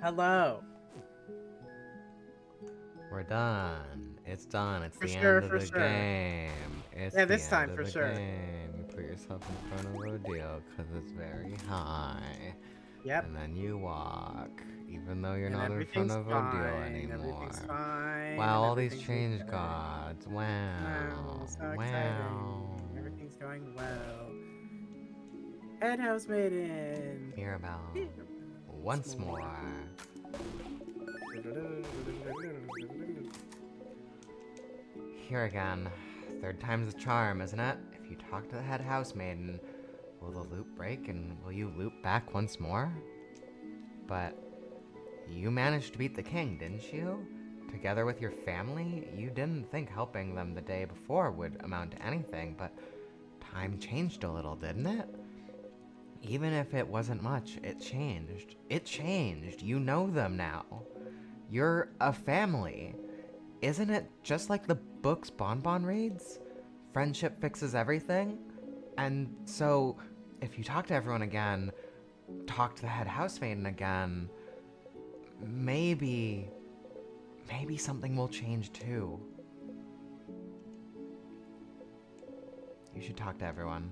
Hello. We're done. It's done. It's For the sure, end of for the sure. game. It's Yeah, the this end time of for the sure. game. You put yourself in front of Rodeo because it's very high. Yep. And then you walk, even though you're And not in front everything's of Rodeo fine. Everything's anymore. fine. Wow, And all these everything's change okay. gods. Wow, Wow. so exciting. Wow. Everything's going well. Head house maiden. Mirabelle. It's Once more. more. Here again. Third time's the charm, isn't it? If you talk to the head housemaiden, will the loop break and will you loop back once more? But you managed to beat the king, didn't you? Together with your family? You didn't think helping them the day before would amount to anything, but time changed a little, didn't it? Even if it wasn't much, it changed. It changed. You know them now. You're a family. Isn't it just like the book's Bonbon reads? Friendship fixes everything? And so, if you talk to everyone again, talk to the head housemaiden again, maybe something will change too. You should talk to everyone.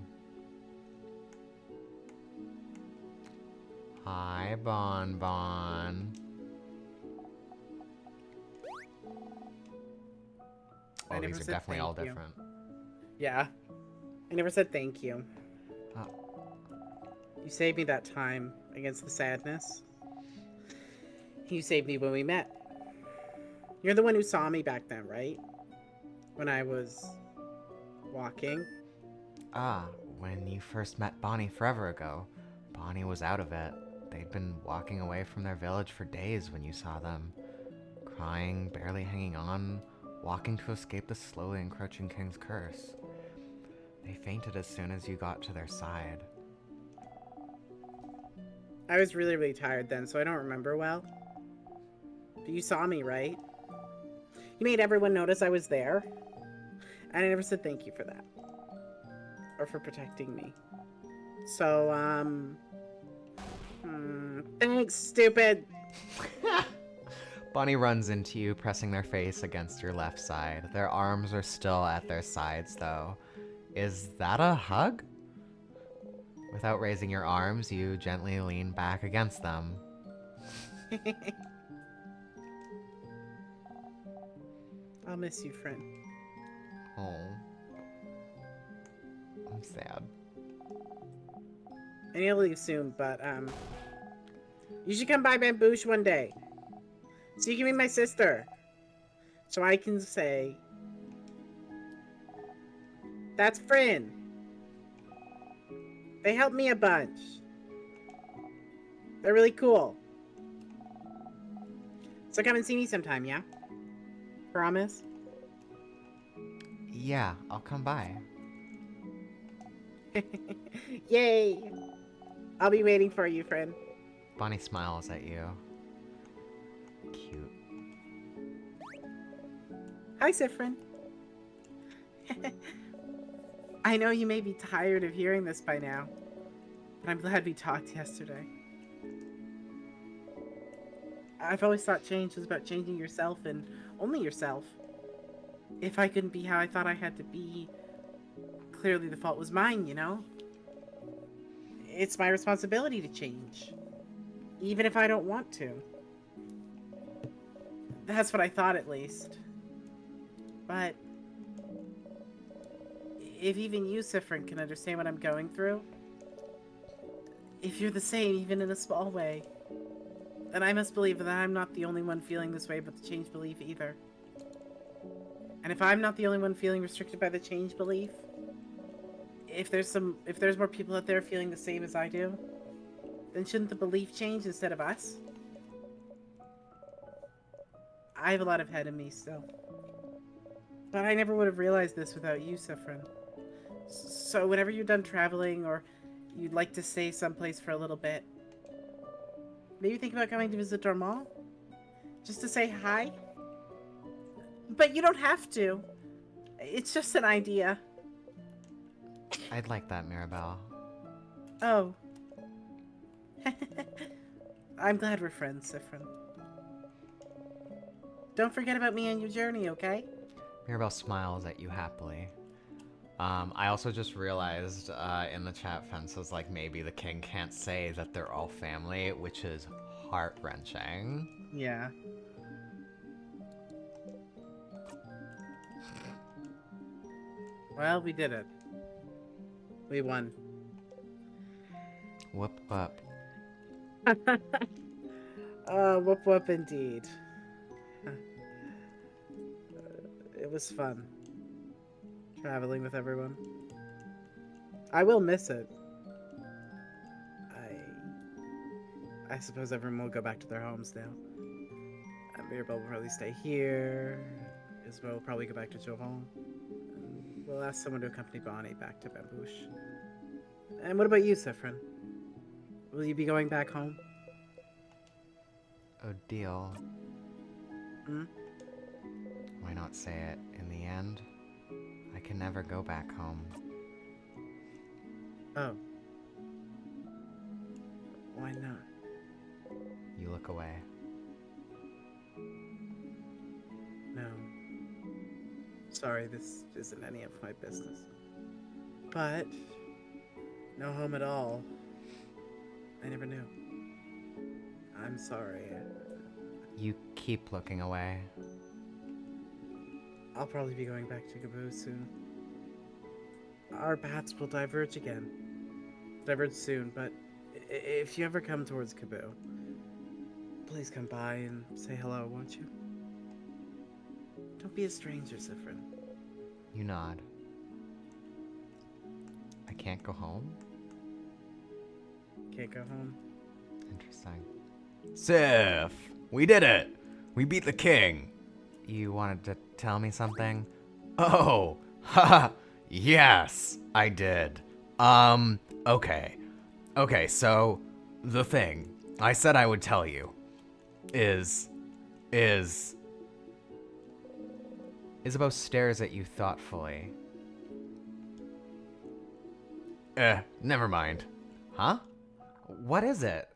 Hi, Bonbon. I Oh, never these are said definitely thank all you. different. Yeah. I never said thank you. Oh, You saved me that time against the sadness. You saved me when we met. You're the one who saw me back then, right? When I was walking. ah, when you first met Bonnie forever ago, Bonnie was out of it. They'd been walking away from their village for days when you saw them. Crying, barely hanging on, walking to escape the slowly encroaching king's curse. They fainted as soon as you got to their side. I was really, really tired then, so I don't remember well. But you saw me, right? You made everyone notice I was there. And I never said thank you for that. Or for protecting me. So, thanks, stupid. Bonnie runs into you, pressing their face against your left side. Their arms are still at their sides, though. Is that a hug? Without raising your arms, you gently lean back against them. I'll miss you, friend. Oh. I'm sad. I need to leave soon, but, you should come by Bamboosh one day. So you can meet my sister. So I can say, that's Frin. They helped me a bunch. They're really cool. So come and see me sometime, yeah? Promise? Yeah, I'll come by. Yay! I'll be waiting for you, friend. Bonnie smiles at you. Cute. Hi, Sifrin. I know you may be tired of hearing this by now, but I'm glad we talked yesterday. I've always thought change was about changing yourself and only yourself. If I couldn't be how I thought I had to be, clearly the fault was mine, you know? It's my responsibility to change, even if I don't want to. That's what I thought, at least. But if even you, Sifrin, can understand what I'm going through, if you're the same, even in a small way, then I must believe that I'm not the only one feeling this way about the change belief either. And if I'm not the only one feeling restricted by the change belief, if there's more people out there feeling the same as I do, then shouldn't the belief change instead of us? I have a lot of head in me still. But I never would have realized this without you, Sifrin. So whenever you're done traveling or you'd like to stay someplace for a little bit, maybe think about coming to visit Dormont? Just to say hi? But you don't have to. It's just an idea. I'd like that, Mirabelle. Oh. I'm glad we're friends, Sifrin. Don't forget about me and your journey, okay? Mirabelle smiles at you happily. I also just realized in the chat, Fence was like, maybe the king can't say that they're all family, which is heart-wrenching. Yeah. Well, we did it. We won. Whoop whoop. Whoop whoop indeed. It was fun. Traveling with everyone. I will miss it. I suppose everyone will go back to their homes now. Mirabelle will probably stay here. Isabel will probably go back to Jovan. We'll ask someone to accompany Bonnie back to Bambouche. And what about you, Sifrin? Will you be going back home? Oh, deal. Hmm? Why not say it? In the end, I can never go back home. Oh. Why not? You look away. No. Sorry, this isn't any of my business. But no home at all. I never knew. I'm sorry. You keep looking away. I'll probably be going back to Gaboo soon. Our paths will diverge again. Diverge soon, but if you ever come towards Gaboo, please come by and say hello, won't you? Don't be a stranger, Sifrin. You nod. I can't go home? Can't go home. Interesting. Sif, we did it. We beat the king. You wanted to tell me something? Oh, haha, yes, I did. Okay. Okay, so the thing I said I would tell you is Isabeau stares at you thoughtfully. never mind. Huh? What is it?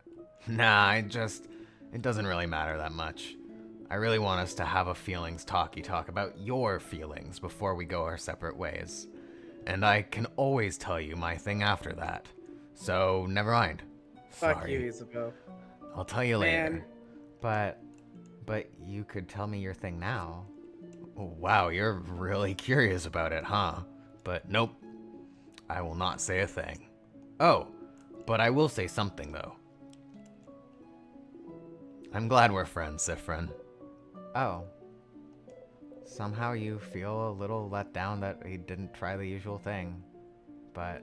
Nah, it doesn't really matter that much. I really want us to have a feelings talk about your feelings before we go our separate ways. And I can always tell you my thing after that. So, never mind. Fuck you, Sorry. Isabel. I'll tell you later. But you could tell me your thing now. Oh, wow, you're really curious about it, huh? But nope. I will not say a thing. Oh, but I will say something, though. I'm glad we're friends, Sifrin. Oh. Somehow you feel a little let down that he didn't try the usual thing. But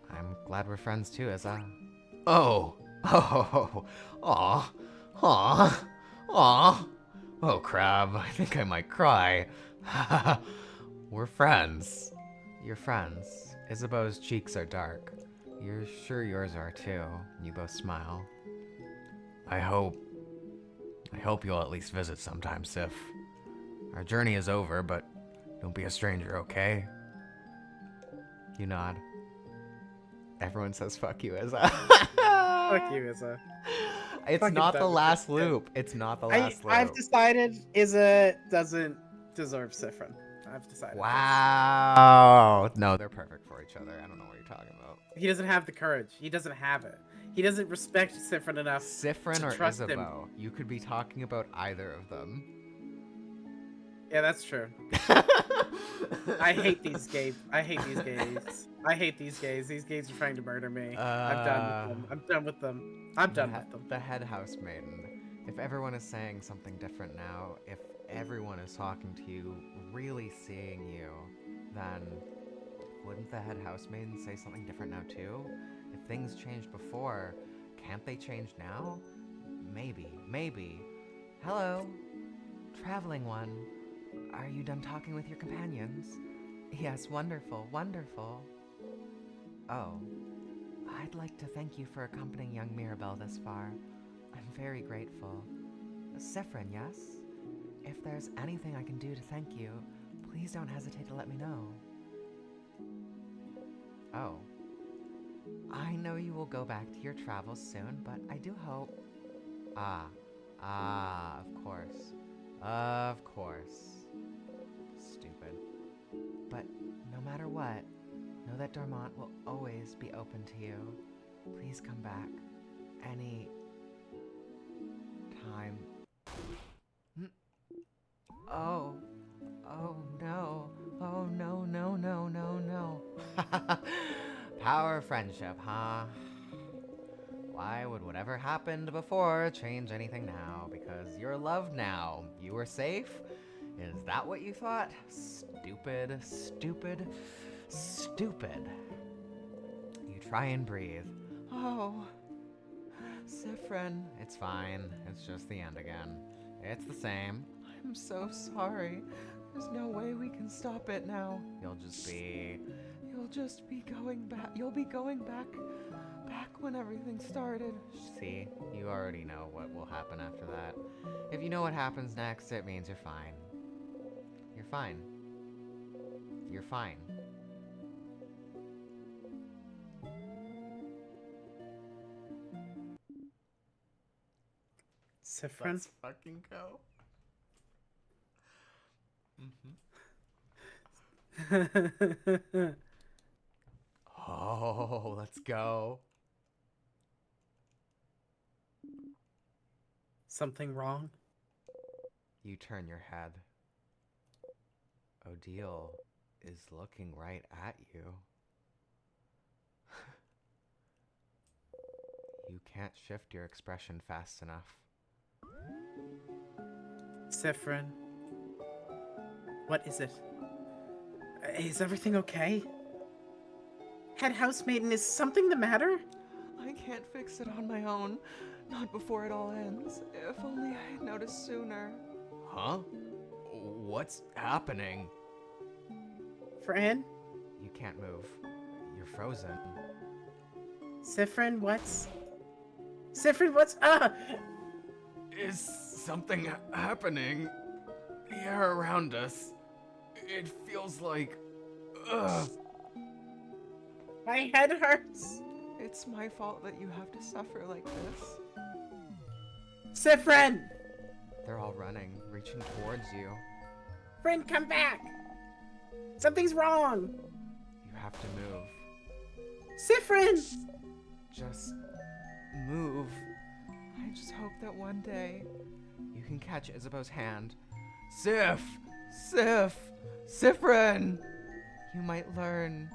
I'm glad we're friends too, Isa. Oh, oh, aw, aw, aw. Oh, crab, I think I might cry. We're friends. You're friends. Isabeau's cheeks are dark. You're sure yours are too. You both smile. I hope you'll at least visit sometime, Sif. Our journey is over, but don't be a stranger, okay? You nod. Everyone says fuck you, Isa. Fuck you, Isa. It's Fucking not the done. last loop. It's not the last loop. I've decided Isa doesn't deserve Sifrin. I've decided. Wow. No, they're perfect for each other. I don't know what you're talking about. He doesn't have the courage. He doesn't have it. He doesn't respect Sifrin enough. Sifrin to or trust him. Isabeau. You could be talking about either of them. Yeah, that's true. I hate these gays. I hate these gays. I hate these gays. These gays are trying to murder me. I'm done with them. I'm done with them. I'm done with them. The head house maiden. If everyone is saying something different now, if everyone is talking to you, really seeing you, then wouldn't the head house maiden say something different now too? If things changed before, can't they change now? Maybe. Hello, traveling one. Are you done talking with your companions? Yes, wonderful. Oh, I'd like to thank you for accompanying young Mirabelle this far. I'm very grateful. Sifrin, yes? If there's anything I can do to thank you, please don't hesitate to let me know. Oh. I know you will go back to your travels soon, but I do hope Ah. Ah, of course. Of course. Stupid. But no matter what, know that Dormont will always be open to you. Please come back. Any time. Hmm. Oh. Oh no. Oh no, no, no, no, no. Power of friendship, huh? Why would whatever happened before change anything now? Because you're loved now. You were safe? Is that what you thought? Stupid, stupid, stupid. You try and breathe. Oh, Sifrin. It's fine. It's just the end again. It's the same. I'm so sorry. There's no way we can stop it now. You'll just be going back. You'll be going back when everything started. See, you already know what will happen after that. If you know what happens next, it means you're fine. You're fine. You're fine. Sifrin? Let's fucking go. Oh, let's go. Something wrong? You turn your head. Odile is looking right at you. You can't shift your expression fast enough. Sifrin? What is it? Is everything okay? Head housemaiden, is something the matter? I can't fix it on my own. Not before it all ends. If only I had noticed sooner. Huh? What's happening? Fran? You can't move. You're frozen. Sifrin, what's... Sifrin, what's... Ah! Is something happening? The air around us. It feels like... Ugh. My head hurts! It's my fault that you have to suffer like this. Sifrin! They're all running, reaching towards you. Friend, come back! Something's wrong! You have to move. Sifrin! Just move. I just hope that one day. You can catch Isabeau's hand. Sif! Sifrin! You might learn.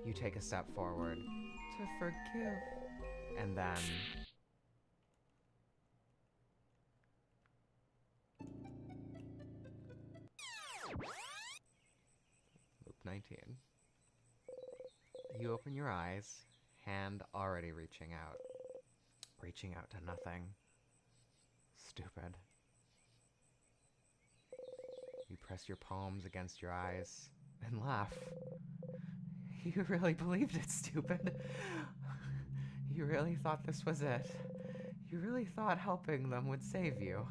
You take a step forward. To forgive. And then... Loop 19. You open your eyes, hand already reaching out. Reaching out to nothing. Stupid. You press your palms against your eyes and laugh. You really believed it, stupid. You really thought this was it. You really thought helping them would save you.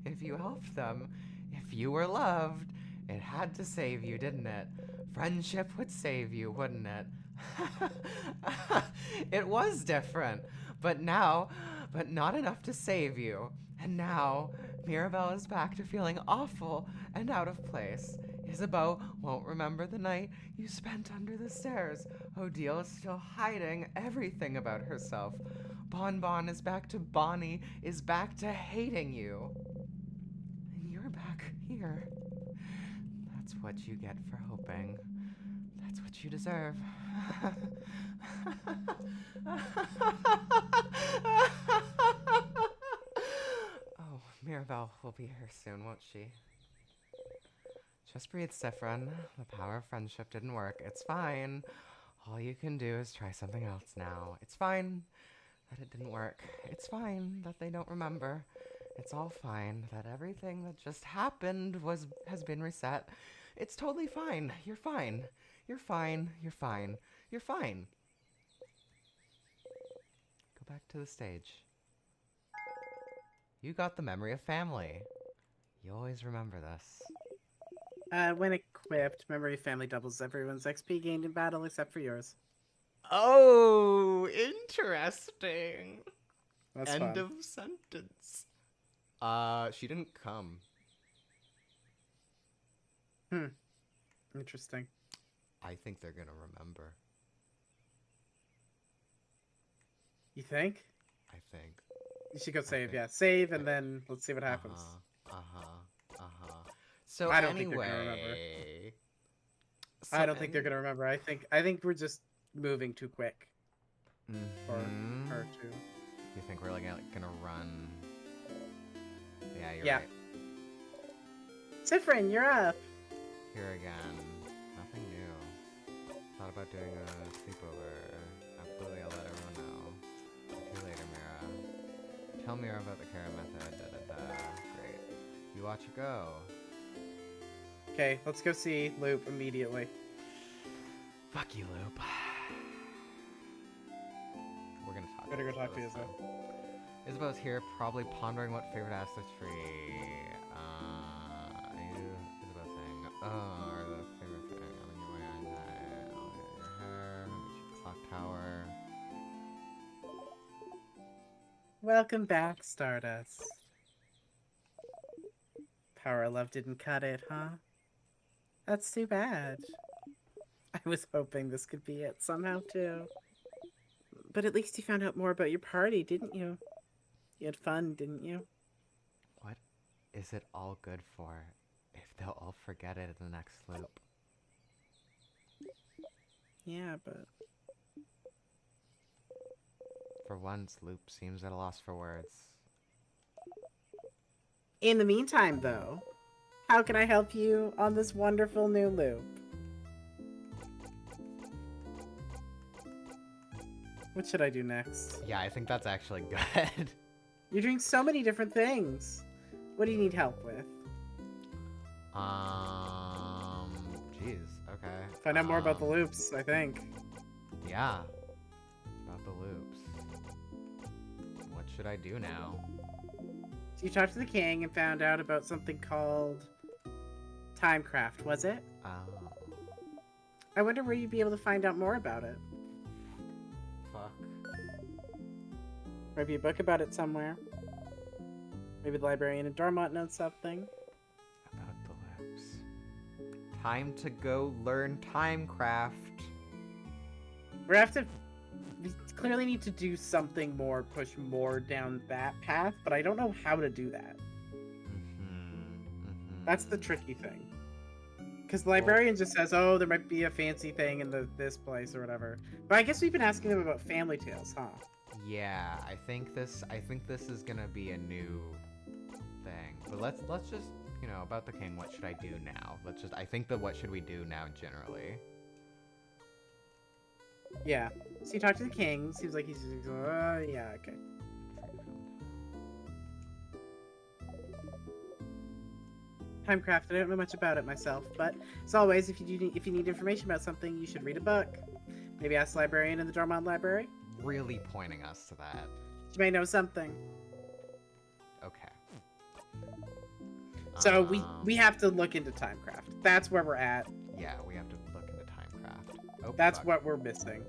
If you helped them, if you were loved, it had to save you, didn't it? Friendship would save you, wouldn't it? It was different, but not enough to save you. And now, Mirabelle is back to feeling awful and out of place. Isabeau won't remember the night you spent under the stairs. Odile is still hiding everything about herself. Bonbon is back to Bonnie, is back to hating you. And you're back here. That's what you get for hoping. That's what you deserve. Oh, Mirabelle will be here soon, won't she? Just breathe, Sifrin. The power of friendship didn't work. It's fine. All you can do is try something else now. It's fine that it didn't work. It's fine that they don't remember. It's all fine that everything that just happened has been reset. It's totally fine. You're fine. You're fine. You're fine. You're fine. Go back to the stage. You got the memory of family. You always remember this. When equipped, memory of family doubles everyone's XP gained in battle except for yours. Oh, interesting. That's End fun. of sentence. She didn't come. Interesting. I think they're gonna remember. You think? I think. You should go save. think- Yeah, save, and then let's see what happens. So I don't think they're gonna remember. anyway. I don't think they're gonna remember. I think we're just moving too quick for her to. You think we're like gonna run? Yeah, you're Yeah. right. Sifrin, you're up. Here again. Nothing new. Thought about doing a sleepover. Absolutely, I'll let everyone know. See you later, Mira. Tell Mira about the Kara method. Da da da. Great. You watch it go. Okay, let's go see Loop immediately. Fuck you, Loop. We're gonna talk. Better go talk to Isabel Isabel. this time. Isabel's here, probably pondering what favorite assets free. Isabel's saying, or the favorite thing. I'm in your way. I'll get your hair. Get your clock tower. Welcome back, Stardust. Power of Love didn't cut it, huh? That's too bad. I was hoping this could be it somehow, too. But at least you found out more about your party, didn't you? You had fun, didn't you? What is it all good for if they'll all forget it in the next loop? Yeah, but... For once, Loop seems at a loss for words. In the meantime, though, how can I help you on this wonderful new loop? What should I do next? Yeah, I think that's actually good. You're doing so many different things. What do you need help with? Jeez, okay. Find out more about the loops, I think. Yeah, about the loops. What should I do now? So you talked to the king and found out about something called Timecraft, was it? I wonder where you'd be able to find out more about it. Fuck. Maybe a book about it somewhere. Maybe the librarian in Dormont knows something. About the loops. Time to go learn Timecraft. We clearly need to do something more, push more down that path, but I don't know how to do that. That's the tricky thing. Because the librarian just says, oh, there might be a fancy thing in this place or whatever. But I guess we've been asking them about family tales, huh? Yeah, I think this is gonna be a new thing. But let's just, about the king, what should I do now? I think the what should we do now generally. Yeah. So you talk to the king. Seems like he's yeah, okay. Timecraft. I don't know much about it myself, but as always, if you need information about something, you should read a book. Maybe ask the librarian in the Dormont Library. Really pointing us to that. She may know something. Okay. So we have to look into Timecraft. That's where we're at. Yeah, we have to look into Timecraft. Oh, That's fuck. what we're missing.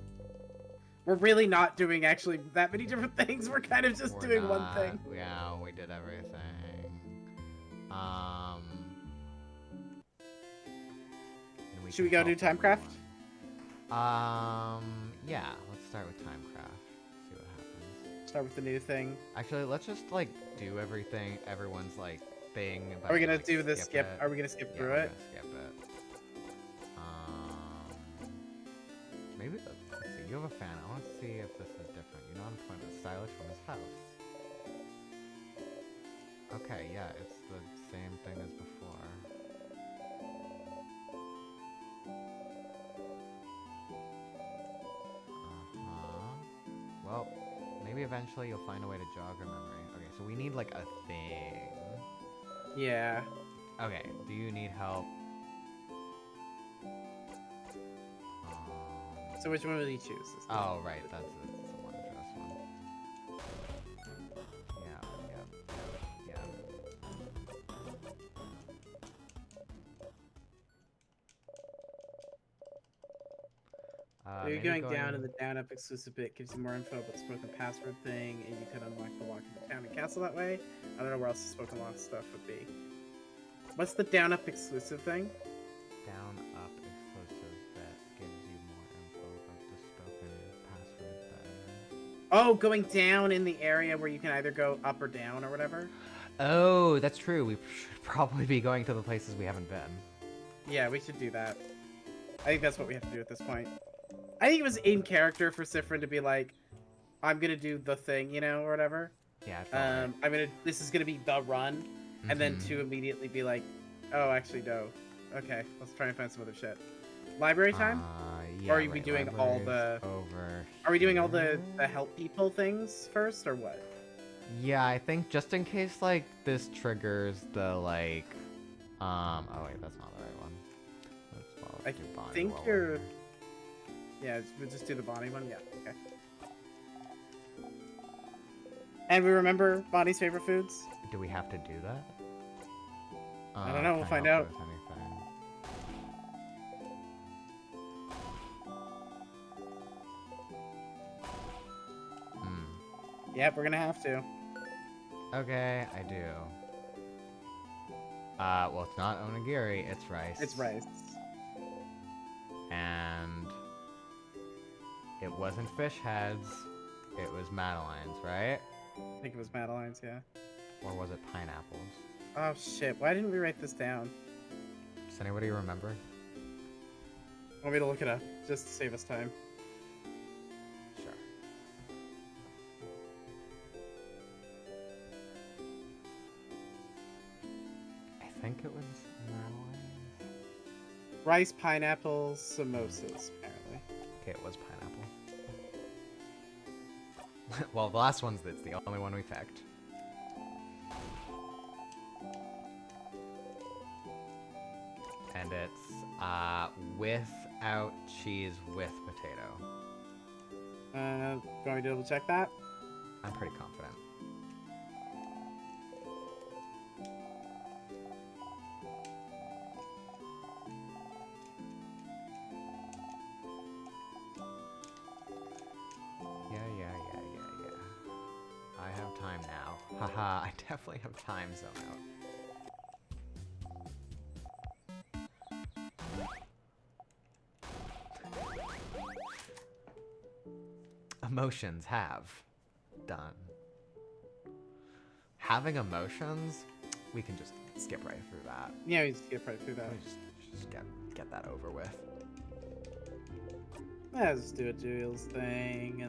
We're really not doing actually that many different things. We're kind of just We're doing one not- thing. Yeah, we did everything. And Should we can go do help Timecraft? everyone. Yeah, let's start with Timecraft. See what happens. Start with the new thing. Actually, let's just do everything. Everyone's thing. About Are we gonna like, do this skip? it. Are we gonna skip Yeah, through we're it? gonna skip it. Maybe let's see. You have a fan. I want to see if this is different. You know, I'm pointing at stylish from his house. Okay, yeah, it's the same thing as before. Well, maybe eventually you'll find a way to jog her memory. Okay, so we need a thing. Yeah. Okay, do you need help? So which one will you choose? This time? Oh, right, that's the one first one. Yeah. You're maybe going down, and the down up exclusive bit gives you more info about the spoken password thing, and you can unlock the lock in the town and castle that way. I don't know where else the spoken lock stuff would be. What's the down up exclusive thing? Down up exclusive that gives you more info about the spoken password thing. Oh, going down in the area where you can either go up or down or whatever. Oh, that's true. We should probably be going to the places we haven't been. Yeah, we should do that. I think that's what we have to do at this point. I think it was in character for Sifrin to be like, I'm gonna do the thing, you know, or whatever. Yeah, I felt right. This is gonna be the run, and then Mhm. to immediately be like, oh, actually no. Okay, let's try and find some other shit. Library time? Yeah, Or are we doing all the? over Are we doing all here? the help people things first, or what? Yeah, I think just in case like this triggers the like oh wait, that's not the right one. I do Bonnie think while we're you're. here. Yeah, we'll just do the Bonnie one. Yeah, okay. And we remember Bonnie's favorite foods. Do we have to do that? I don't know, we'll Can I find help out. with anything? Yep, we're gonna have to. Okay, I do. Well, it's not onigiri, it's rice. It's rice. And it wasn't fish heads, it was Madeline's, right? I think it was Madeline's, yeah. Or was it pineapples? Oh shit, why didn't we write this down? Does anybody remember? Want me to look it up, just to save us time. Sure. I think it was Madeline's. Rice, pineapple, samosas, apparently. Okay, it was pineapple. Well, the last one's that's the only one we picked. And it's without cheese with potato. Going to double check that? I'm pretty confident. Yeah. I have time now. Haha, I definitely have time zone out. Emotions have done. Having emotions, we can just skip right through that. Yeah, we just skip right through that. We just get that over with. Let's do a Jules thing,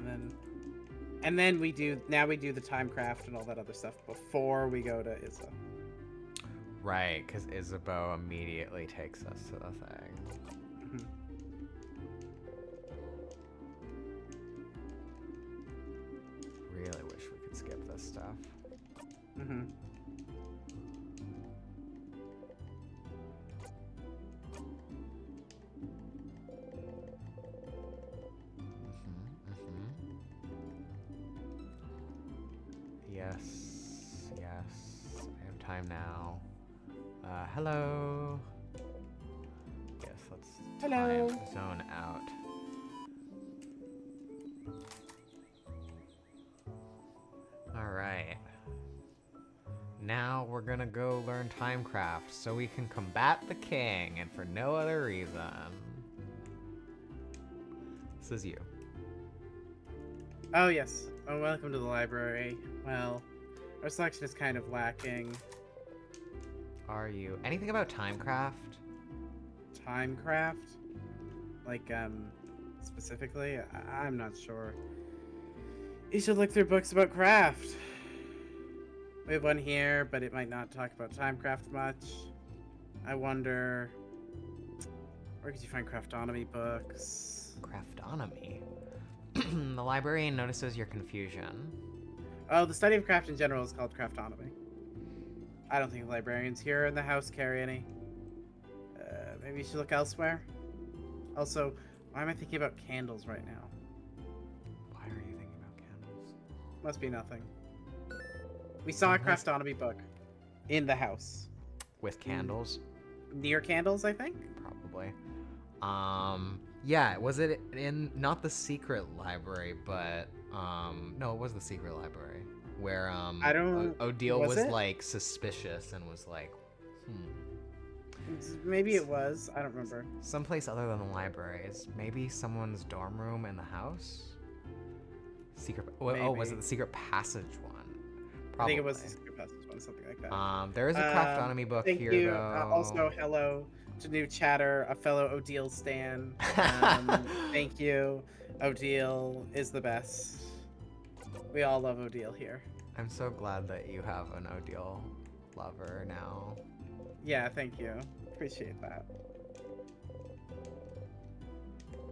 and then we do the timecraft and all that other stuff before we go to Izza. Right, because Isabeau immediately takes us to the thing. Mhm. Really wish we could skip this stuff. Mhm. Yes, I have time now. Hello. Yes, let's Hello. time zone out. Alright. Now we're gonna go learn Timecraft so we can combat the king, and for no other reason. This is you. Oh yes. Oh, welcome to the library. Well, our selection is kind of lacking. Are you? Anything about Timecraft? Timecraft? Like, specifically? I'm not sure. You should look through books about craft. We have one here, but it might not talk about Timecraft much. I wonder... Where could you find craftonomy books? Craftonomy? The librarian notices your confusion. Oh, the study of craft in general is called craftonomy. I don't think librarians here in the house carry any. Maybe you should look elsewhere. Also, why am I thinking about candles right now? Why are you thinking about candles? Must be nothing. We saw a craftonomy book in the house. With candles? Near candles, I think? Probably. Yeah, was it in not the secret library, but no, it was the secret library where I don't. Odile Was was it? like suspicious and was like, Maybe it was. I don't remember. someplace other than the libraries. Maybe someone's dorm room in the house. Secret. Oh, was it Maybe. the secret passage one? I Probably. think it was the secret passage one, something like that. There is a craftonomy book Thank here you. though. Also, hello to new chatter, a fellow Odile stan. Thank you. Odile is the best. We all love Odile here. I'm so glad that you have an Odile lover now. Yeah, thank you. Appreciate that.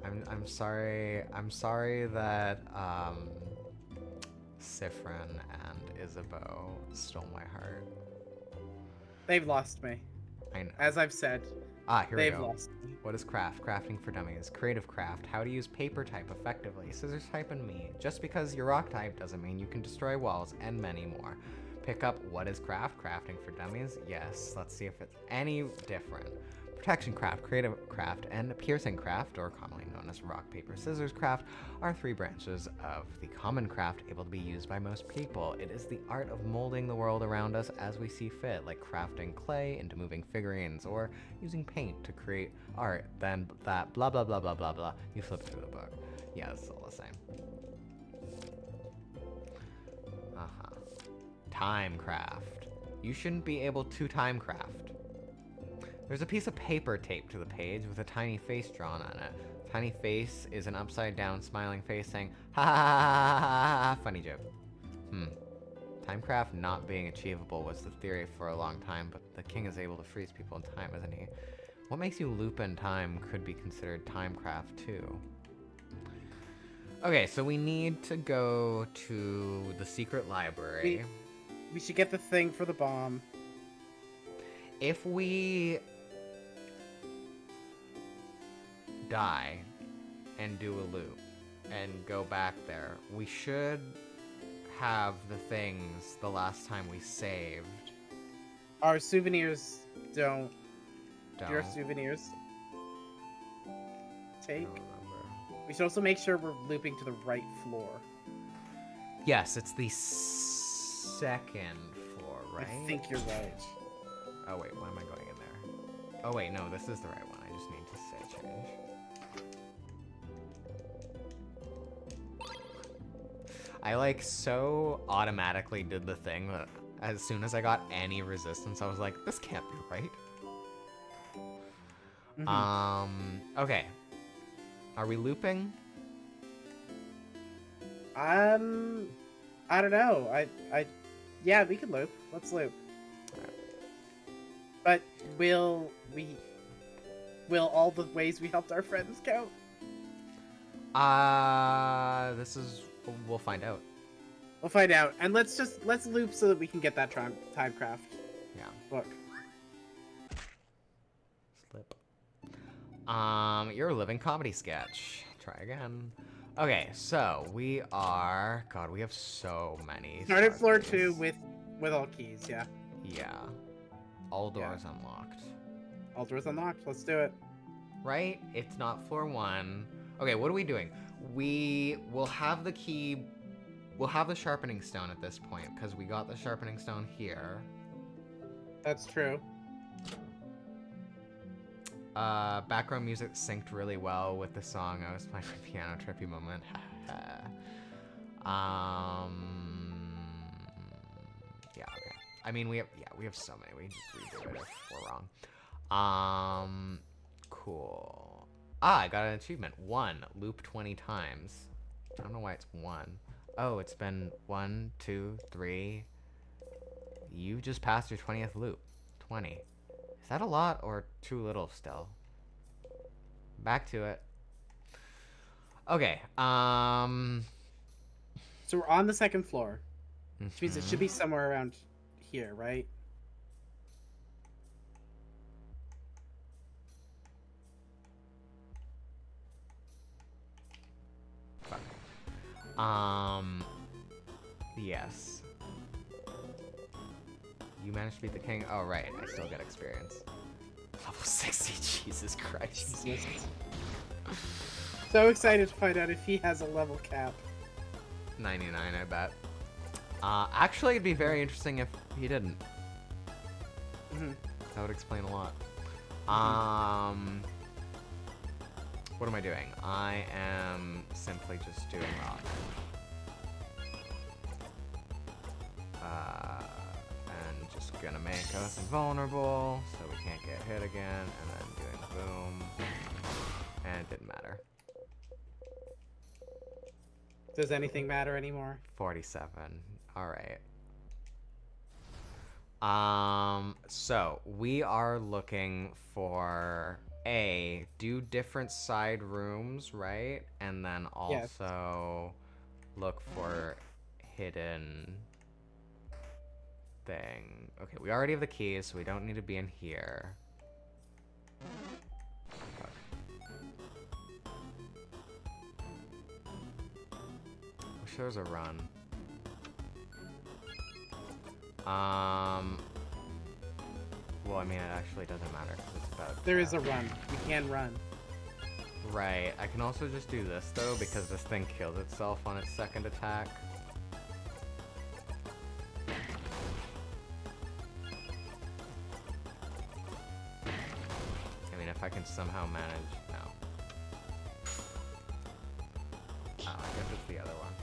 I'm sorry. I'm sorry that Sifrin and Isabeau stole my heart. They've lost me. I know. As I've said, Here we they've go. lost me. What is craft? Crafting for dummies. Creative craft. How to use paper type effectively. Scissors type and me. Just because you're rock type doesn't mean you can destroy walls, and many more. Pick up what is craft? Crafting for dummies? Yes. Let's see if it's any different. Protection craft, creative craft, and piercing craft, or commonly known as rock, paper, scissors craft, are three branches of the common craft able to be used by most people. It is the art of molding the world around us as we see fit, like crafting clay into moving figurines, or using paint to create art. Then that blah blah blah blah blah blah. You flip through the book. Yeah, it's all the same. Time craft. You shouldn't be able to time craft. There's a piece of paper taped to the page with a tiny face drawn on it. Tiny face is an upside down smiling face saying, ha ha ha ha ha ha, funny joke. Timecraft not being achievable was the theory for a long time, but the king is able to freeze people in time, isn't he? What makes you loop in time could be considered timecraft too. Okay, so we need to go to the secret library. We should get the thing for the bomb. If we die and do a loop and go back there, we should have the things the last time we saved. Our souvenirs don't. Don't. Your souvenirs I take. don't remember. We should also make sure we're looping to the right floor. Yes, it's the second floor, right? I think you're right. Oh wait, why am I going in there? Oh wait, no, this is the right one. I just need to say change. I like so automatically did the thing that as soon as I got any resistance, I was like, this can't be right. Okay. Are we looping? I don't know. Yeah, we can loop. Let's loop. But will all the ways we helped our friends count? We'll find out. We'll find out. And let's loop so that we can get that timecraft Yeah. book. Slip. You're a living comedy sketch. Try again. Okay, so we are. God, we have so many. Start at floor starters. 2 with all keys. Yeah. Yeah. All doors unlocked. All doors unlocked. Let's do it. Right? It's not floor 1. Okay, what are we doing? We will have the key. We'll have the sharpening stone at this point because we got the sharpening stone here. That's true. Background music synced really well with the song I was playing for piano trippy moment. Yeah, okay. I mean, we have so many. We just redo it if we're wrong. Cool. I got an achievement. 1, loop 20 times. I don't know why it's 1. Oh, it's been 1, 2, 3. You just passed your 20th loop. 20. Is that a lot or too little still? Back to it. Okay, So we're on the second floor, which means it should be somewhere around here, right? Yes. You managed to beat the king? Oh, right, I still get experience. Level 60, Jesus Christ. So excited to find out if he has a level cap. 99, I bet. Actually, it'd be very interesting if he didn't. Mhm. That would explain a lot. What am I doing? I am simply just doing rock. And just gonna make us invulnerable so we can't get hit again, and then doing boom. And it didn't matter. Does anything matter anymore? 47. Alright. So we are looking for do different side rooms, right? And then also look for hidden thing. Okay, we already have the keys, so we don't need to be in here. Fuck. Wish there was a run. Well, I mean, it actually doesn't matter because it's about. There is a run. You can run. Right. I can also just do this though because this thing kills itself on its second attack. I mean, if I can somehow manage. No. Oh, I guess it's the other one.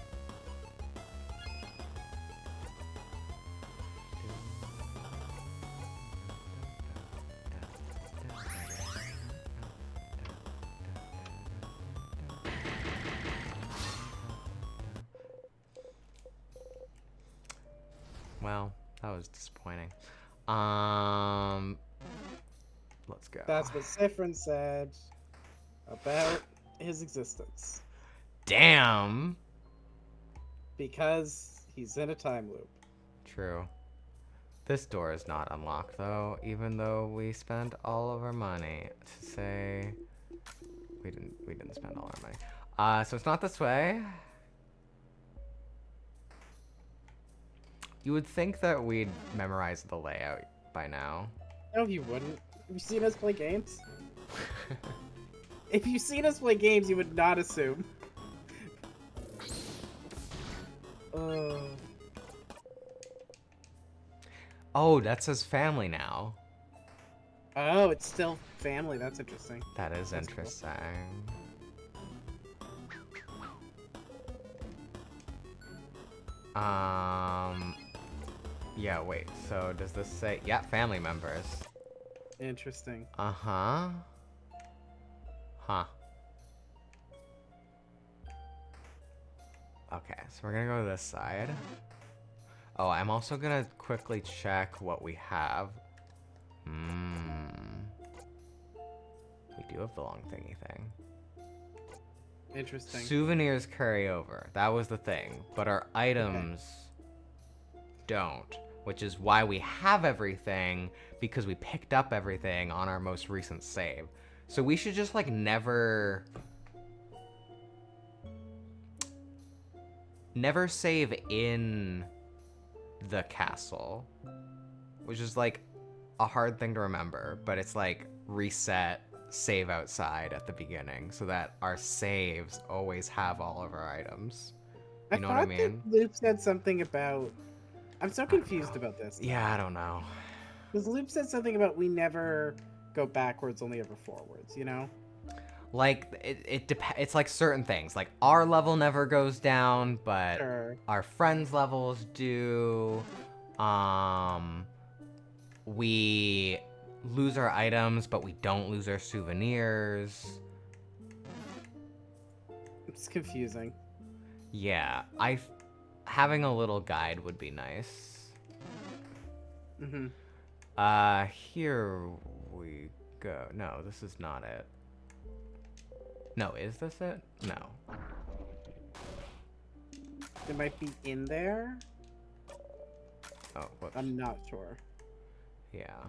Well, that was disappointing. Let's go. That's what Sifrin said about his existence. Damn. Because he's in a time loop. True. This door is not unlocked though, even though we spent all of our money to say we didn't spend all our money. So it's not this way. You would think that we'd memorize the layout by now. No, you wouldn't. Have you seen us play games? If you've seen us play games, you would not assume. Oh, that says family now. Oh, it's still family. That's interesting. That is That's cool. interesting. Yeah, wait. So does this say, yeah, family members? Interesting. Uh-huh. Huh. Okay, so we're gonna go to this side. Oh, I'm also gonna quickly check what we have. We do have the long thingy thing. Interesting. Souvenirs carry over. That was the thing. But our items don't. Which is why we have everything, because we picked up everything on our most recent save. So we should just, like, never save in the castle. Which is, like, a hard thing to remember. But it's, like, reset, save outside at the beginning. So that our saves always have all of our items. You know what I mean? That Loop said something about... I'm so confused about this. Yeah, I don't know. Because Loop said something about we never go backwards, only ever forwards, you know? Like, it's like certain things. Like, our level never goes down, but Sure. our friends' levels do. We lose our items, but we don't lose our souvenirs. It's confusing. Yeah, having a little guide would be nice. Mm-hmm. Here we go. No, this is not it. No, is this it? No. It might be in there. Oh, whoops. I'm not sure. Yeah.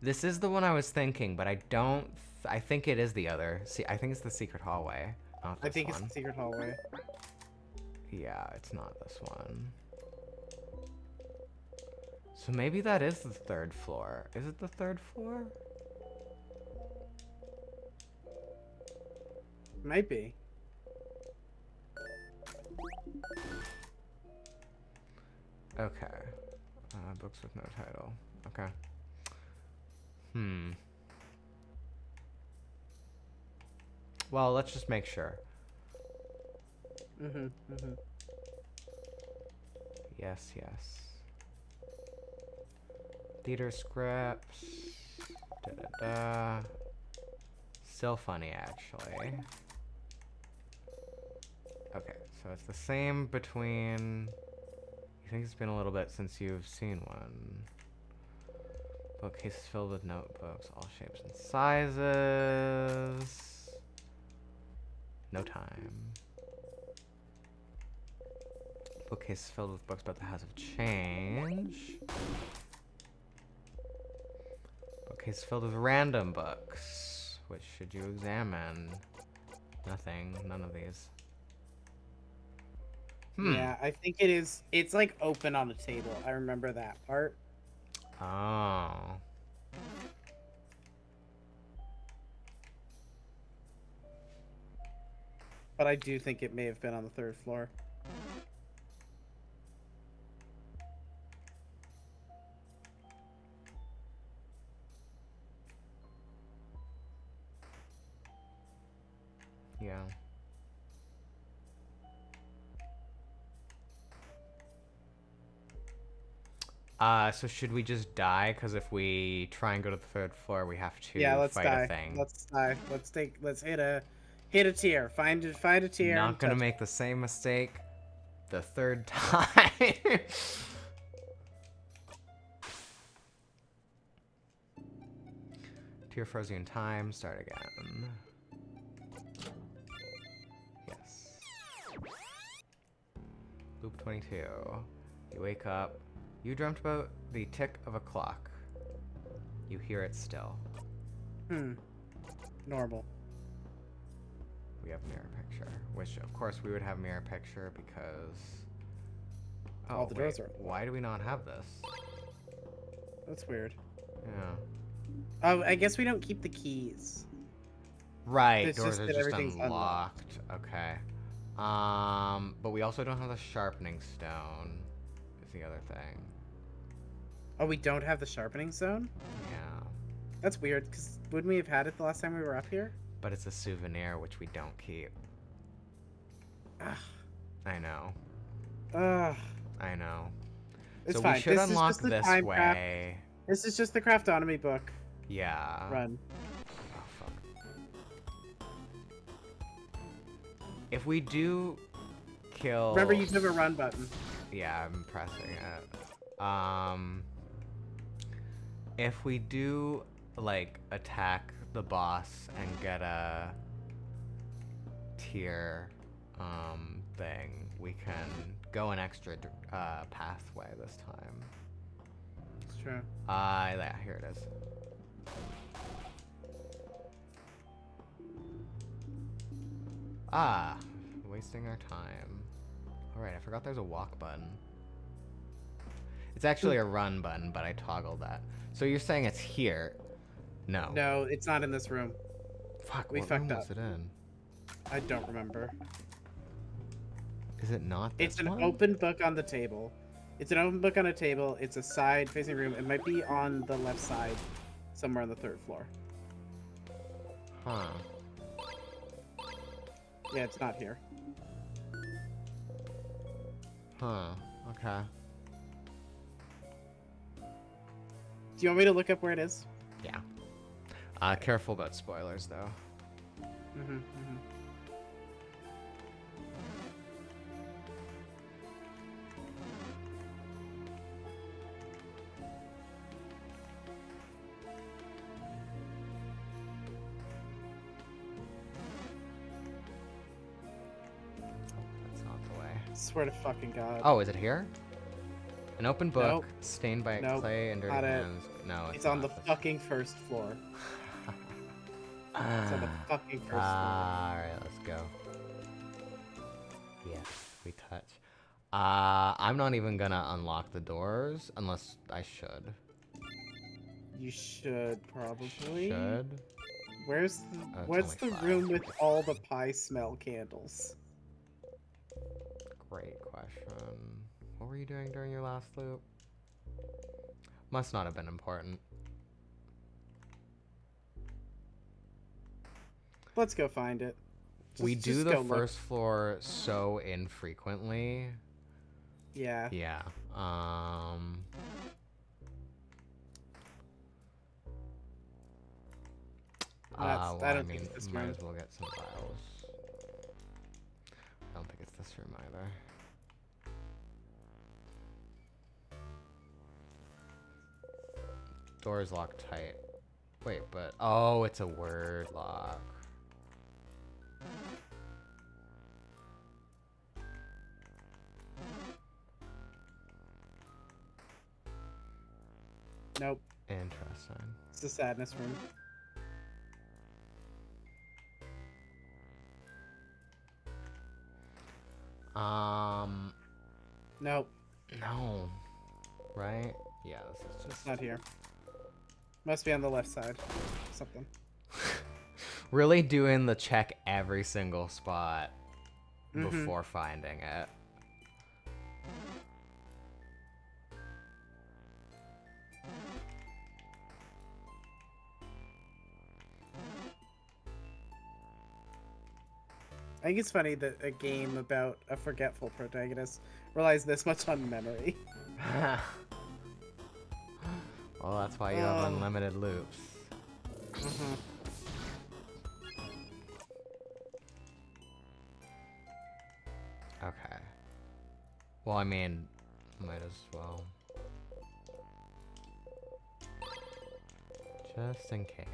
This is the one I was thinking, but I don't... I think it is the other. See, I think it's the secret hallway. Not this I think one. it's the secret hallway. Yeah, it's not this one. So maybe that is the third floor. Is it the third floor? Might be. Okay. Books with no title. Okay. Well, let's just make sure. Yes, yes. Theater scripts. Da-da-da. Still funny, actually. Okay, so it's the same between... You think it's been a little bit since you've seen one. Bookcases filled with notebooks, all shapes and sizes. No time. Bookcases filled with books about the House of Change. Bookcases filled with random books. Which should you examine? Nothing. None of these. Yeah, I think it is. It's like open on a table. I remember that part. Oh. But I do think it may have been on the 3rd floor. Yeah. So should we just die? Because if we try and go to the 3rd floor, we have to Yeah, let's fight die. a thing. Let's die. Let's hit a tier. Find a tier. Not and gonna touch make the same mistake the 3rd time. Tier frozen in time. Start again. Yes. Loop 22. You wake up. You dreamt about the tick of a clock. You hear it still. Normal. We have mirror picture, which of course we would have mirror picture because... Oh, All the doors are why do we not have this? That's weird. Yeah. Oh, I guess we don't keep the keys. Right, It's doors just are that just everything's unlocked. Okay. But we also don't have the sharpening stone, is the other thing. Oh, we don't have the sharpening zone? Yeah. That's weird, because wouldn't we have had it the last time we were up here? But it's a souvenir, which we don't keep. Ugh. I know. Ugh. I know. It's so fine. we should This is unlock just the this time way. craft. This is just the craftonomy book. Yeah. Run. Oh, fuck. If we do kill... Remember, you have a run button. Yeah, I'm pressing it. If we do, like, attack the boss and get a tier, thing, we can go an extra, pathway this time. It's true. Yeah, here it is. Ah, wasting our time. Alright, I forgot there's a walk button. It's actually a run button, but I toggled that. So you're saying it's here? No. No, it's not in this room. Fuck, we what fucked room up. was it in? I don't remember. Is it not this It's an one? open book on the table. It's an open book on a table. It's a side-facing room. It might be on the left side, somewhere on the 3rd floor. Huh. Yeah, it's not here. Huh. Okay. Do you want me to look up where it is? Yeah. Careful about spoilers, though. That's not the way. Swear to fucking God. Oh, is it here? An open book, Nope. stained by Nope, clay and dirty not it. hands. No, It's on the not. fucking 1st floor. It's on the fucking 1st floor. Alright, let's go. Yeah, we touch. I'm not even gonna unlock the doors unless I should. You should probably. Should? Where's it's what's the only 5. room with all the pie smell candles? Great question. What were you doing during your last loop? Must not have been important. Let's go find it. We do just the go look. first floor so infrequently. Yeah. Yeah. I Well, I don't think mean, it's this might room. as well get some files. I don't think it's this room either. Door's locked tight. Wait, but oh, it's a word lock. Nope. Interesting. It's the sadness room. Nope. No. Right? Yeah, this is just Not here. Must be on the left side. Something. really doing the check every single spot Mhm. before finding it. I think it's funny that a game about a forgetful protagonist relies this much on memory. Well, that's why you have Oh. unlimited loops. Mhm. Okay. Well, I mean, might as well. Just in case.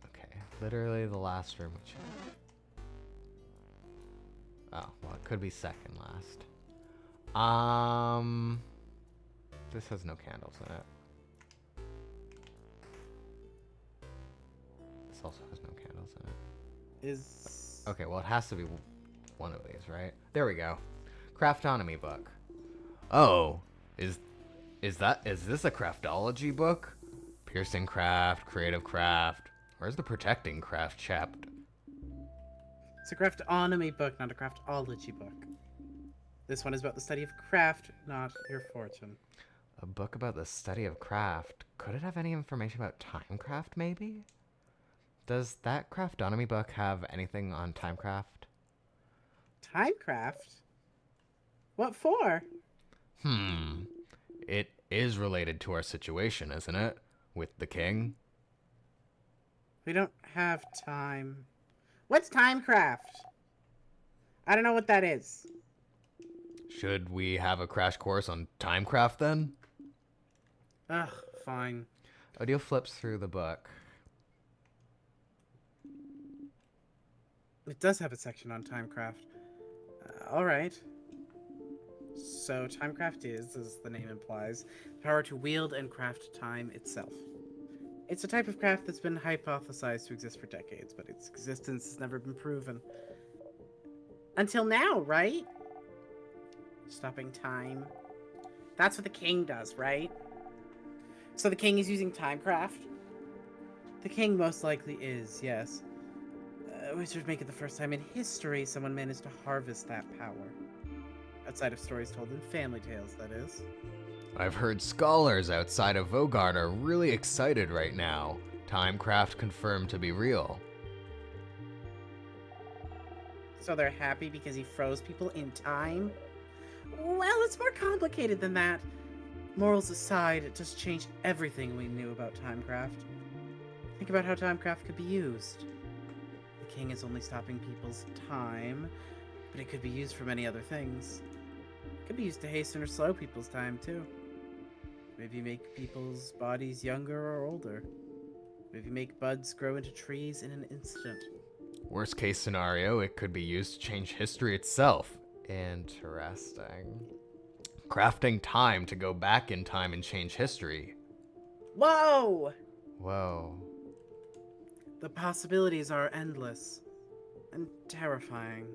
Okay, literally the last room we checked. Oh, well, it could be second last. This has no candles in it. This also has no candles in it. Is Okay, well, it has to be one of these, right? There we go. Craftonomy book. Oh, is this a craftology book? Piercing craft, creative craft. Where's the protecting craft chapter? it's a craftonomy book, not a craftology book. This one is about the study of craft, not your fortune. A book about the study of craft. Could it have any information about timecraft, maybe? Does that craftonomy book have anything on timecraft? Timecraft? What for? It is related to our situation, isn't it? With the king? We don't have time. What's timecraft? I don't know what that is. Should we have a crash course on timecraft then? Ugh, fine. Odile flips through the book. It does have a section on timecraft. Alright. So, timecraft is, as the name implies, the power to wield and craft time itself. It's a type of craft that's been hypothesized to exist for decades, but its existence has never been proven. Until now, right? Stopping time. That's what the king does, right? So the king is using timecraft? The king most likely is, yes. Which would make it the first time in history someone managed to harvest that power. Outside of stories told in family tales, that is. I've heard scholars outside of Vogard are really excited right now. Timecraft confirmed to be real. So they're happy because he froze people in time? Well, it's more complicated than that. Morals aside, it just changed everything we knew about timecraft. Think about how timecraft could be used. The king is only stopping people's time, but it could be used for many other things. It could be used to hasten or slow people's time, too. Maybe make people's bodies younger or older. Maybe make buds grow into trees in an instant. Worst case scenario, it could be used to change history itself. Interesting. Crafting time to go back in time and change history. Whoa! Whoa. The possibilities are endless and terrifying.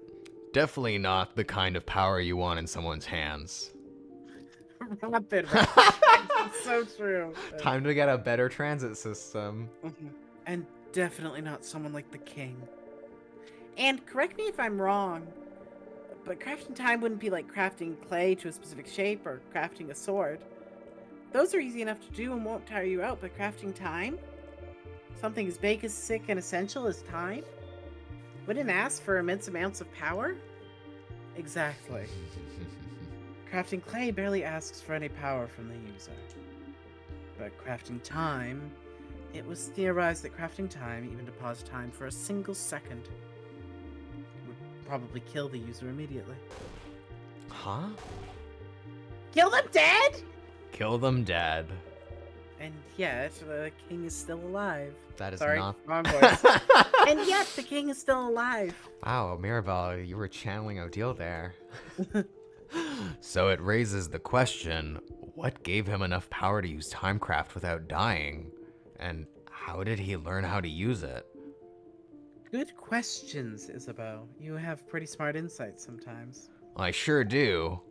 Definitely not the kind of power you want in someone's hands. Rapid reflex. It's so true. Time to get a better transit system. Mhm. And definitely not someone like the king. And correct me if I'm wrong, but crafting time wouldn't be like crafting clay to a specific shape or crafting a sword. Those are easy enough to do and won't tire you out, but crafting time? Something as basic and essential as time? Wouldn't ask for immense amounts of power? Exactly. Crafting clay barely asks for any power from the user. But crafting time, it was theorized that crafting time, even to pause time for a single second, would probably kill the user immediately. Huh? Kill them dead? Kill them dead. And yet, the king is still alive. That is Sorry, not. wrong voice. And yet, the king is still alive. Wow, Mirabelle, you were channeling Odile there. So it raises the question, what gave him enough power to use Timecraft without dying? And how did he learn how to use it? Good questions, Isabeau. You have pretty smart insights sometimes. I sure do.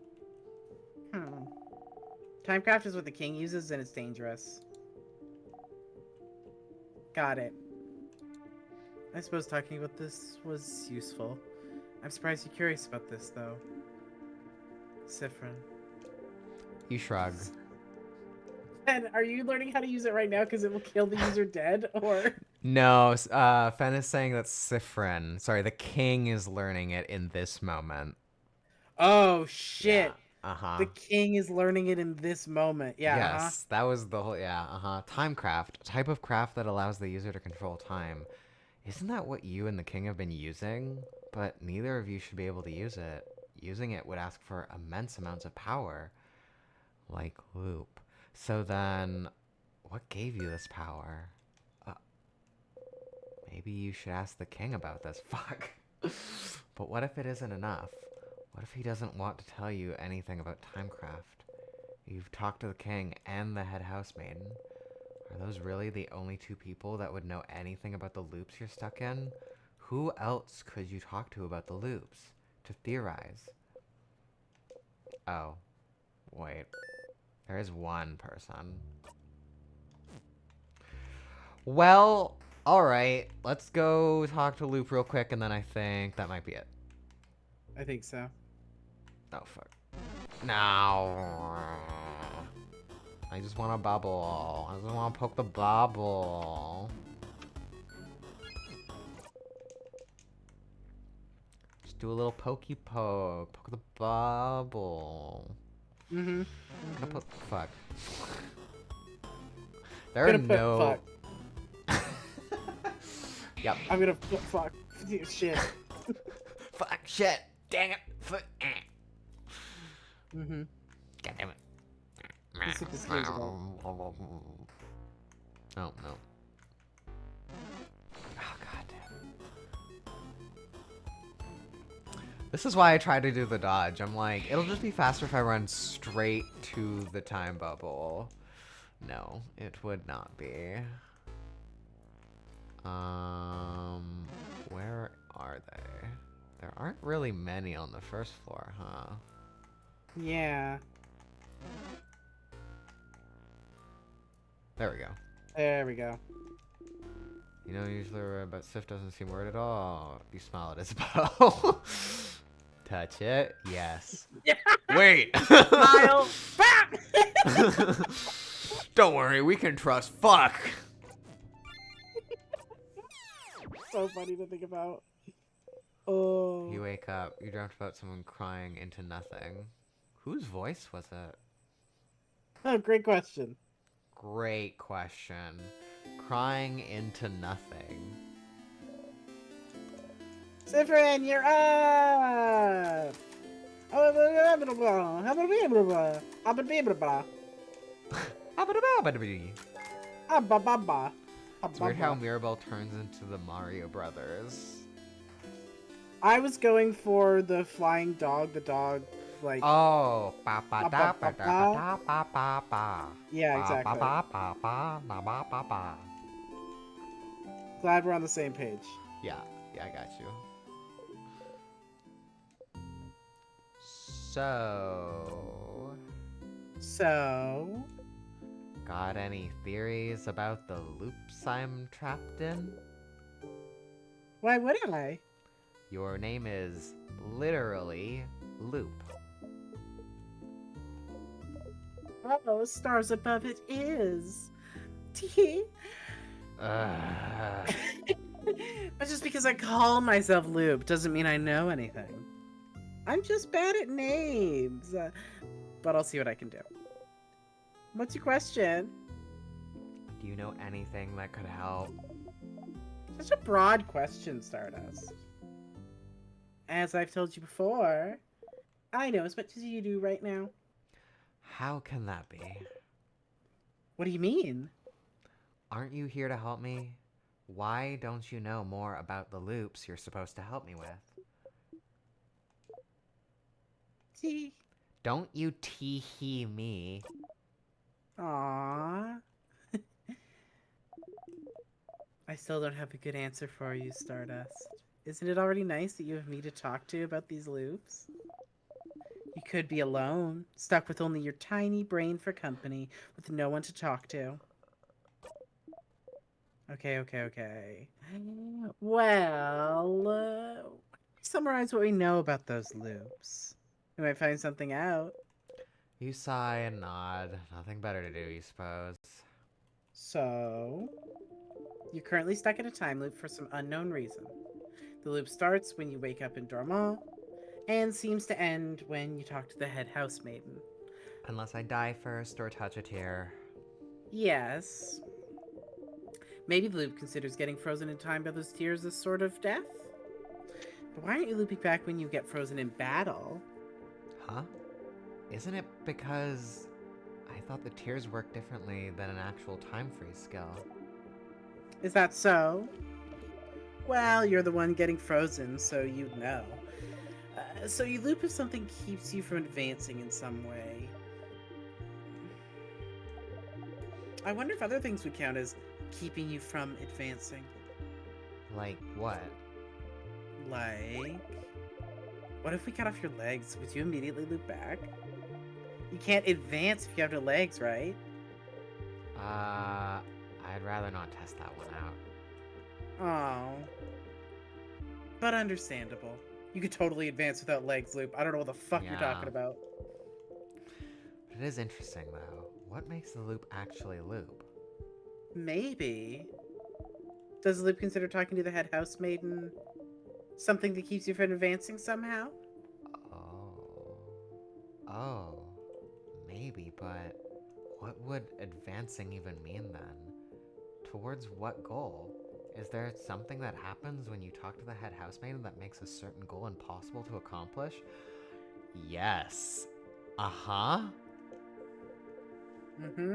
Timecraft is what the king uses, and it's dangerous. Got it. I suppose talking about this was useful. I'm surprised you're curious about this, though. Sifrin. You shrug. And are you learning how to use it right now because it will kill the user dead, or? No, Fen is saying that the king is learning it in this moment. Oh, shit. Uh-huh. The king is learning it in this moment. Yeah. Yes, that was the whole, Timecraft, a type of craft that allows the user to control time. Isn't that what you and the king have been using? But neither of you should be able to use it. Using it would ask for immense amounts of power. Like Loop. So then, what gave you this power? Maybe you should ask the king about this. Fuck. But what if it isn't enough? What if he doesn't want to tell you anything about Timecraft? You've talked to the king and the head housemaiden. Are those really the only two people that would know anything about the loops you're stuck in? Who else could you talk to about the loops? To theorize? Oh. Wait. There is one person. Well, alright. Let's go talk to Loop real quick, and then I think that might be it. I think so. Oh, fuck. No. I just want a bubble. I just want to poke the bubble. Just do a little pokey poke. Poke the bubble. Mm-hmm. I'm gonna put... Fuck. There are no... Fuck. Yep. I'm gonna put fuck. Shit. Fuck. Shit. Dang it. Mm-hmm. God damn it. This is usable. Oh, no. Oh, god damn. This is why I try to do the dodge. I'm like, it'll just be faster if I run straight to the time bubble. No, it would not be. Where are they? There aren't really many on the first floor, huh? Yeah. There we go. There we go. You know, usually but Sif doesn't seem worried at all. You smile at Isabel. Touch it. Yes. Wait! Smile. Bam! Don't worry, we can trust fuck! So funny to think about. Oh. You wake up. You dreamt about someone crying into nothing. Whose voice was it? Oh, great question. Great question. Crying into nothing. Sifrin, you're up! It's weird how Mirabelle turns into the Mario Brothers. I was going for the flying dog, the dog, like... Oh. Ba ba da Ba, ba ba, da ba ba ba ba. Yeah, exactly. Ba ba ba ba ba ba ba. Glad we're on the same page. Yeah, I got you. So, got any theories about the loops I'm trapped in? why wouldn't I? Your name is literally Loop. Oh, stars above it is. Tee. Ugh. But just because I call myself Loop doesn't mean I know anything. I'm just bad at names. But I'll see what I can do. What's your question? Do you know anything that could help? Such a broad question, Stardust. As I've told you before, I know as much as you do right now. How can that be? What do you mean? Aren't you here to help me? Why don't you know more about the loops you're supposed to help me with? See? Don't you tee-hee me. Aww. I still don't have a good answer for you, Stardust. Isn't it already nice that you have me to talk to about these loops? You could be alone, stuck with only your tiny brain for company, with no one to talk to. Okay. Well, summarize what we know about those loops. We might find something out. You sigh and nod. Nothing better to do, you suppose. So, you're currently stuck in a time loop for some unknown reason. The loop starts when you wake up in Dormant, and seems to end when you talk to the head housemaiden. Unless I die first or touch a tear. Yes. Maybe the loop considers getting frozen in time by those tears as sort of death? But why aren't you looping back when you get frozen in battle? Huh? Isn't it because I thought the tears work differently than an actual time freeze skill? Is that so? Well, you're the one getting frozen, so you'd know. So you loop if something keeps you from advancing in some way. I wonder if other things would count as keeping you from advancing. Like what? Like, what if we cut off your legs? Would you immediately loop back? You can't advance if you have no legs, right? I'd rather not test that one out. Oh. But understandable. You could totally advance without legs, Loop. I don't know what the fuck you're talking Yeah. about. It is interesting, though. What makes the loop actually loop? Maybe. Does the Loop consider talking to the head housemaiden something that keeps you from advancing somehow? Oh, maybe, but what would advancing even mean then? Towards what goal? Is there something that happens when you talk to the head housemaiden that makes a certain goal impossible to accomplish? Yes. Uh-huh. Mm-hmm.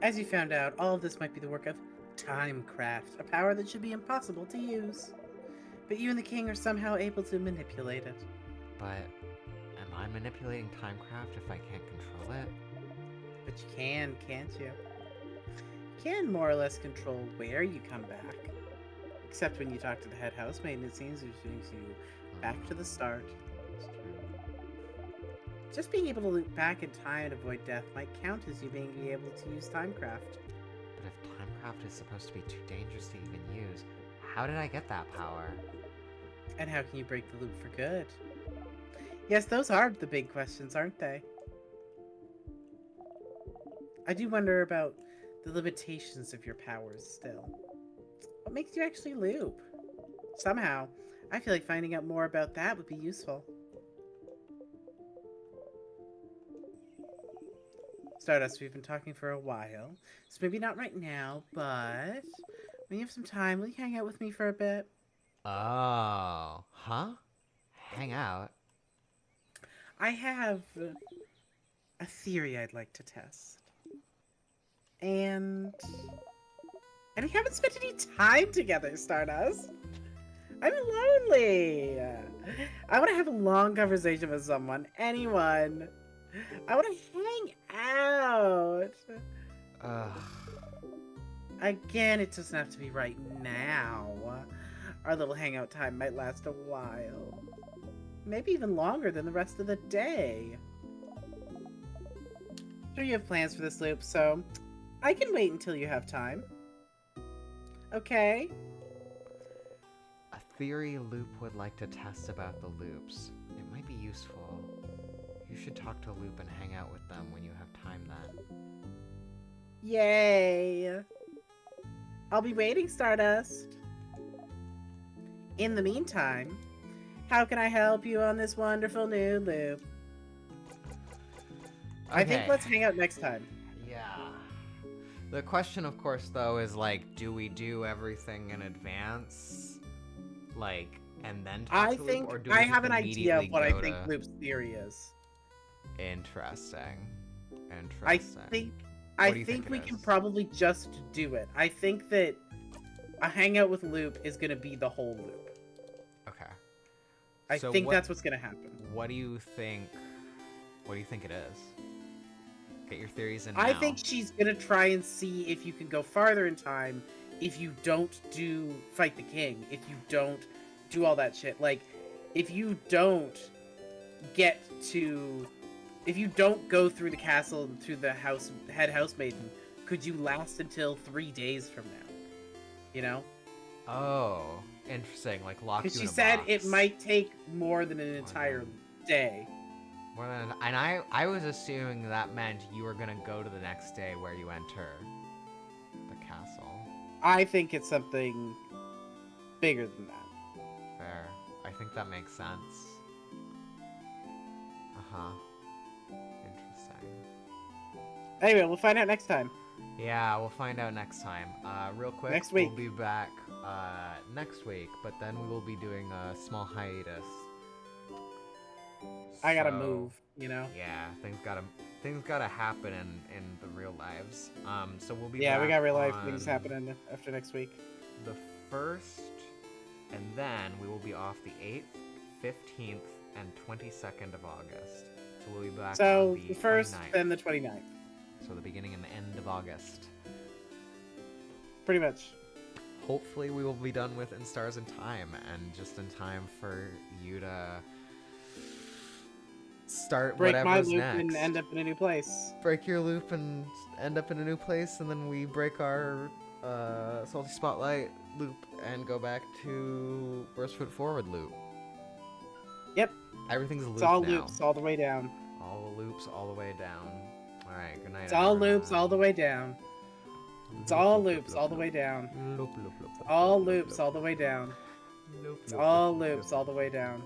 As you found out, all of this might be the work of Timecraft, a power that should be impossible to use. But you and the king are somehow able to manipulate it. But am I manipulating Timecraft if I can't control it? But you can, can't you? You can more or less control where you come back. Except when you talk to the head housemaiden, it seems it brings you back to the start. That's true. Just being able to loop back in time and avoid death might count as you being able to use Timecraft. But if Timecraft is supposed to be too dangerous to even use, how did I get that power? And how can you break the loop for good? Yes, those are the big questions, aren't they? I do wonder about the limitations of your powers still. What makes you actually loop? Somehow, I feel like finding out more about that would be useful. Stardust, we've been talking for a while, so maybe not right now, but when you have some time, will you hang out with me for a bit? Oh, huh? Hang out? I have a theory I'd like to test. And we haven't spent any time together, Stardust. I'm lonely. I want to have a long conversation with someone, anyone. I want to hang out. Ugh. Again, it doesn't have to be right now. Our little hangout time might last a while. maybe even longer than the rest of the day. Sure you have plans for this loop, so I can wait until you have time. Okay? A theory Loop would like to test about the loops. It might be useful. You should talk to Loop and hang out with them when you have time then. Yay! I'll be waiting, Stardust. In the meantime, how can I help you on this wonderful new loop? I think Okay. let's hang out next time. Yeah. The question, of course, though, is like, do we do everything in advance? Like, and then talk I to Loop, think or do we I just have an idea of immediately what I go think to- Loop's theory is. Interesting. I Interesting. think What do you think we it can is? probably just do it. I think that a hangout with Loop is going to be the whole loop. Okay. I So think what- that's what's going to happen. What do you think? What do you think it is? Get your theories in I now. think she's going to try and see if you can go farther in time if you don't do fight the king, if you don't do all that shit. Like, if you don't get to... If you don't go through the castle and through the head housemaiden, could you last until 3 days from now? You know? Oh, interesting. Like lock you Because in she a said box. it might take more than an More entire than- day. More than, and I was assuming that meant you were gonna go to the next day where you enter the castle. I think it's something bigger than that. Fair. I think that makes sense. Uh-huh. Interesting. Anyway, we'll find out next time. Yeah, we'll find out next time. Real quick, Next week. we'll be back next week, but then we will be doing a small hiatus. I gotta So, move, you know? Yeah, things gotta happen in the real lives. So we'll be Yeah, we back got real life on things happening after next week. the 1st, and then we will be off the 8th, 15th, and 22nd of August. So we'll be back So, on the 1st, 29th. then the 29th. So the beginning and the end of August. Pretty much. Hopefully we will be done with In Stars in time, and just in time for you to start Break my whatever's loop next. and end up in a new place. Break your loop and end up in a new place, and then we break our Salty Spotlight loop and go back to Worst Foot Forward loop. Yep. Everything's a loop It's all now. loops all the way down. All the loops all the way down. Alright, good night. It's all everyone. loops all the way down. It's all loops all the way down. Loop, loop, loop, loop, All loop, loops loop, all the way down. loop, It's loop, all loop, loops loop, all the way down.